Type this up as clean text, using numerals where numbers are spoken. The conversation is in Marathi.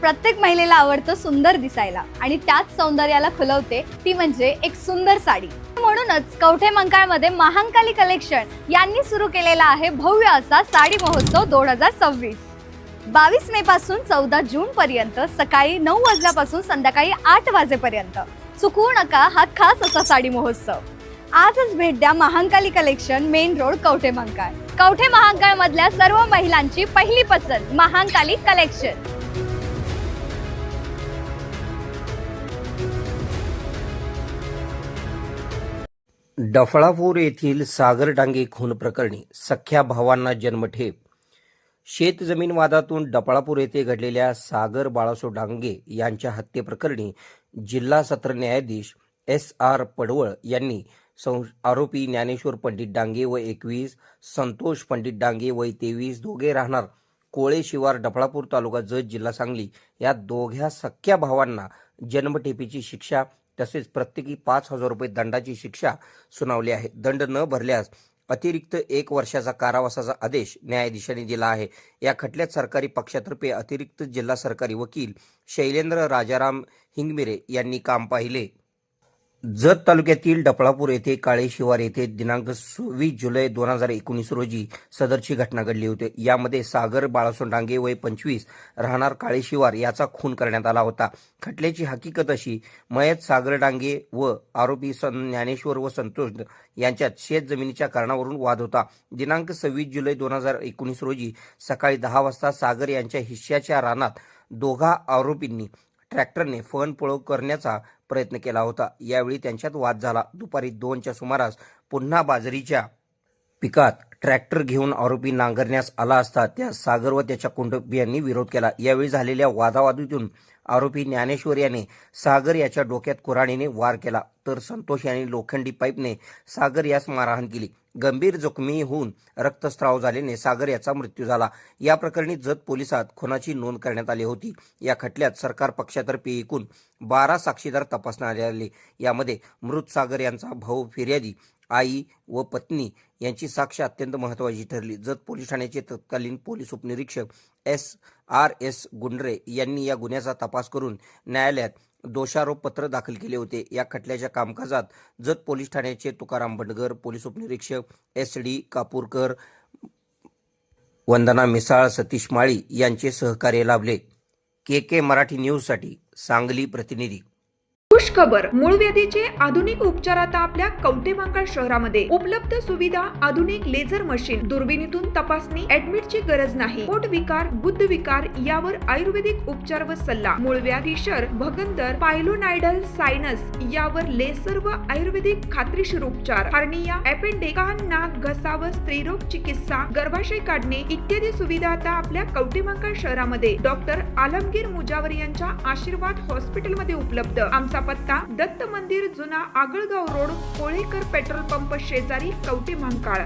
प्रत्येक महिलेला आवडतं सुंदर दिसायला आणि त्याच सौंदर्याला खुलवते ती म्हणजे एक सुंदर साडी। म्हणूनच कवठे मंकाळमध्ये महांकाली कलेक्शन यांनी सुरू केलेला आहे भव्य असा साडी महोत्सव 2026। 22 मे पासून 14 जून पर्यंत सकाळी 9 वाजल्यापासून संध्याकाळी 8 वाजेपर्यंत चुकवू नका हा खास असा साडी महोत्सव। आजच भेट द्या Mahankali collection, main road, Kavathe मंकाळ। Kavathe Mahankal मधल्या सर्व महिलांची पहिली पसंत महांकाली कलेक्शन। डफळापूर येथील सागर डांगे खून प्रकरणी सख्या भावांना जन्मठेप। शेतजमीन वादातून डफळापूर येथे घडलेल्या सागर बाळासो डांगे यांच्या हत्येप्रकरणी जिल्हा सत्र न्यायाधीश S.R. पडवळ यांनी आरोपी ज्ञानेश्वर पंडित डांगे व 21, संतोष पंडित डांगे वय 23 दोघे राहणार कोळे शिवार डफळापूर तालुका जत जिल्हा सांगली या दोघ्या सख्या भावांना जन्मठेपेची शिक्षा तसेच प्रत्येकी 5,000 रुपये दंडाची शिक्षा सुनावली आहे। दंड न भरल्यास अतिरिक्त 1 वर्षाचा कारावासाचा आदेश न्यायाधीशांनी दिला आहे। या खटल्यात सरकारी पक्षातर्फे अतिरिक्त जिल्हा सरकारी वकील शैलेंद्र राजाराम हिंगमिरे यांनी काम पाहिले। जत तालुक्यातील डफळापूर येथे काळे शिवार येथे दिनांक 26 जुलै 2019 रोजी सदरची घटना घडली होती। यामध्ये सागर बाळासो डांगे वय 25 राहणार काळे शिवार याचा खून करण्यात आला होता। खटल्याची हकीकत अशी, मयत सागर डांगे व आरोपी ज्ञानेश्वर व संतोष यांच्यात शेत जमिनीच्या कारणावरून वाद होता। दिनांक 26 जुलै 2019 रोजी सकाळी 10 वाजता सागर यांच्या हिश्श्याच्या रानात दोघा आरोपींनी ट्रॅक्टरने फन पळव करण्याचा प्रयत्न केला होता। यावेळी त्यांच्यात वाद झाला। दुपारी 2च्या सुमारास पुन्हा बाजरीच्या पिकात ट्रॅक्टर घेऊन आरोपी नांगरण्यास आला असता त्यास सागर व त्याच्या कुटुंबियांनी विरोध केला। यावेळी झालेल्या वादावादीतून आरोपी ज्ञानेश्वर याने सागर याच्या डोक्यात कुऱ्हाडीने वार केला, तर संतोष यांनी लोखंडी पाईपने सागर यास मारहाण केली। गंभीर जखमी होऊन रक्तस्राव झाल्याने सागर याचा मृत्यू झाला। या प्रकरणी जत पोलिसात खुनाची नोंद करण्यात आली होती। या खटल्यात सरकार पक्षातर्फे एकूण 12 साक्षीदार तपासण्यात आले। यामध्ये मृत सागर यांचा भाऊ, फिर्यादी, आई व पत्नी यांची साक्ष अत्यंत महत्त्वाची ठरली। जत पोलीस ठाण्याचे तत्कालीन पोलीस उपनिरीक्षक S.R.S. गुंडरे यांनी या गुन्ह्याचा तपास करून न्यायालयात दोषारोप पत्र दाखल केले होते। या खटल्याच्या कामकाजात जत पोलीस ठाण्याचे तुकाराम बंडगर, पोलीस उपनिरीक्षक S.D. कापूरकर, वंदना मिसाळ, सतीश माळी यांचे सहकार्य लाभले। KK मराठी न्यूजसाठी सांगली प्रतिनिधी। खुश खबर, मूळव्याधीचे आधुनिक उपचार आता आपल्या कवठे मंकाळ शहरामध्ये उपलब्ध सुविधा, आधुनिक लेझर मशीन, दुर्बिणीतून तपासणी, ऍडमिटची गरज नाही। पोट विकार, गुद्ध विकार यावर आयुर्वेदिक उपचार व सल्ला, मूळव्याधी, शर, भगंदर, पायलोनायडल, सायनस यावर लेसर व आयुर्वेदिक खात्रीशीर उपचार, हार्निया, अपेंडिक्स, कान, नाक, घसा व स्त्रीरोग चिकित्सा, गर्भाशय काढणे इत्यादी सुविधा आता आपल्या कवठे मंकाळ शहरामध्ये डॉक्टर आलमगीर मुजावर यांच्या आशीर्वाद हॉस्पिटलमध्ये उपलब्ध। आमचा पत्ता दत्त मंदिर, जुना Agalgaon road, Kolekar petrol pump शेजारी, कवठे मंकाळ।